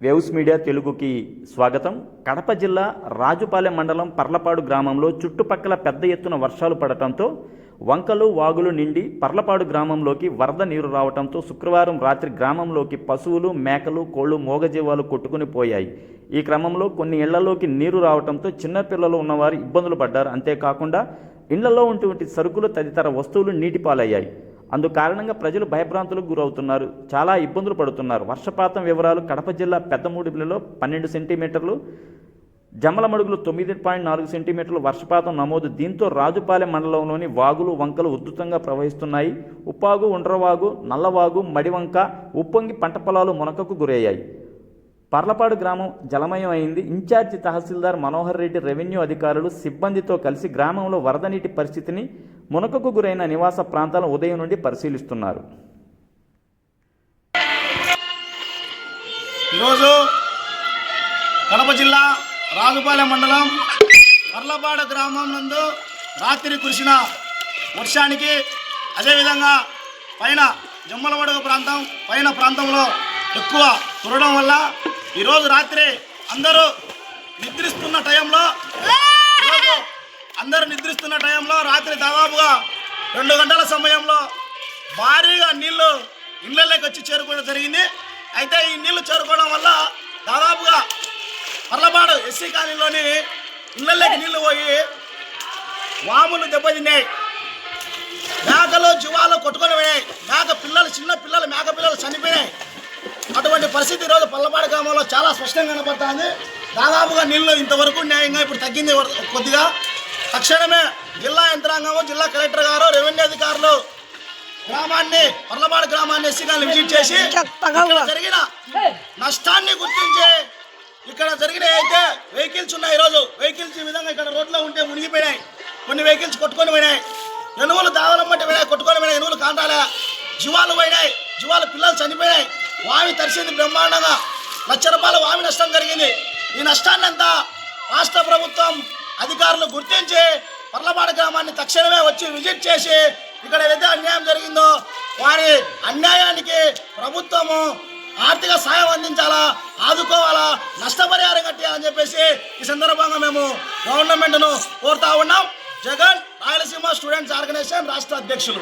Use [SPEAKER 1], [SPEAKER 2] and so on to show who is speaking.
[SPEAKER 1] Waves media తెలుగుకి స్వాగతం. కడప జిల్లా రాజుపాలెం మండలం పర్లపాడు గ్రామంలో చుట్టుపక్కల పెద్ద ఎత్తున వర్షాలు పడటంతో వంకలు వాగులు నిండి పర్లపాడు గ్రామంలోకి వరద నీరు రావడంతో శుక్రవారం రాత్రి గ్రామంలోకి పశువులు, మేకలు, కోళ్లు, మూగజీవాలు కొట్టుకుని పోయాయి. ఈ క్రమంలో కొన్ని ఇళ్లలోకి నీరు రావడంతో చిన్నపిల్లలు ఉన్నవారు ఇబ్బందులు పడ్డారు. అంతేకాకుండా ఇళ్లలో ఉన్నటువంటి సరుకులు తదితర వస్తువులు నీటిపాలయ్యాయి. అందుకారణంగా ప్రజలు భయభ్రాంతులకు గురవుతున్నారు, చాలా ఇబ్బందులు పడుతున్నారు. వర్షపాతం వివరాలు: కడప జిల్లా పెద్దమూడిలో 12 సెంటీమీటర్లు, జమ్మలమడుగులు 9.4 సెంటీమీటర్లు వర్షపాతం నమోదు. దీంతో రాజుపాలెం మండలంలోని వాగులు, వంకలు ఉధృతంగా ప్రవహిస్తున్నాయి. ఉప్పాగు, ఉండ్రవాగు, నల్లవాగు, మడివంక ఉప్పొంగి పంట పొలాలు మునకకు గురయ్యాయి. పర్లపాడు గ్రామం జలమయం అయింది. ఇన్ఛార్జి తహసీల్దార్ మనోహర్ రెడ్డి, రెవెన్యూ అధికారులు, సిబ్బందితో కలిసి గ్రామంలో వరద నీటి పరిస్థితిని, మునకకు గురైన నివాస ప్రాంతాలను ఉదయం నుండి పరిశీలిస్తున్నారు.
[SPEAKER 2] ఈరోజు కడప జిల్లా రాజుపాలెం మండలం పర్లపాడు గ్రామం నందు రాత్రి కురిసిన వర్షానికి, అదేవిధంగా పైన జమ్మలమడుగు ప్రాంతంలో ఎక్కువ కురవడం వల్ల ఈరోజు రాత్రి అందరూ నిద్రిస్తున్న టైంలో రాత్రి దాదాపుగా 2 గంటల సమయంలో భారీగా నీళ్లు ఇళ్లలోకి వచ్చి చేరుకోవడం జరిగింది. అయితే ఈ నీళ్లు చేరుకోవడం వల్ల దాదాపుగా పర్లపాడు ఎస్సీ కాలనీలోని ఇళ్లలోకి నీళ్లు పోయి వాములు దెబ్బతిన్నాయి, మేకలు జీవాలు కొట్టుకొని పోయాయి, చిన్న పిల్లలు మేక పిల్లలు చనిపోయినాయి. అటువంటి పరిస్థితి ఈరోజు పర్లపాడు గ్రామంలో చాలా స్పష్టంగా కనపడుతుంది. దాదాపుగా నీళ్లు ఇంతవరకు న్యాయంగా ఇప్పుడు తగ్గింది కొద్దిగా. తక్షణమే జిల్లా యంత్రాంగము, జిల్లా కలెక్టర్ గారు, రెవెన్యూ అధికారులు పర్లపాడు గ్రామాన్ని ఎస్సీగాన్ని విజిట్ చేసి ఇక్కడ జరిగిన నష్టాన్ని గుర్తించి, ఇక్కడ జరిగిన అయితే వెహికల్స్ ఉన్నాయి, ఈరోజు వెహికల్స్ ఈ విధంగా ఇక్కడ రోడ్లో ఉంటే మునిగిపోయినాయి, కొన్ని వెహికల్స్ కొట్టుకొని పోయినాయి, ఎనువులు దావలం బట్టి పోయినాయి, కొట్టుకొని పోయినాయి, ఎనువులు కాంటాలే, జీవాలు పోయినాయి, జీవాల పిల్లలు చనిపోయినాయి, వామి తరిసింది బ్రహ్మాండంగా, 1,00,000 రూపాయల వామి నష్టం జరిగింది. ఈ నష్టాన్ని అంతా రాష్ట్ర ప్రభుత్వం అధికారులు గుర్తించి పర్లపాడు గ్రామాన్ని తక్షణమే వచ్చి విజిట్ చేసి ఇక్కడ ఏదైతే అన్యాయం జరిగిందో వారి అన్యాయానికి ప్రభుత్వము ఆర్థిక సాయం అందించాలా, ఆదుకోవాలా, నష్టపరిహారం కట్టాలని చెప్పేసి ఈ సందర్భంగా మేము గవర్నమెంట్ను కోరుతా ఉన్నాం. జగన్ రాయలసీమ స్టూడెంట్స్ ఆర్గనైజేషన్ రాష్ట్ర అధ్యక్షులు.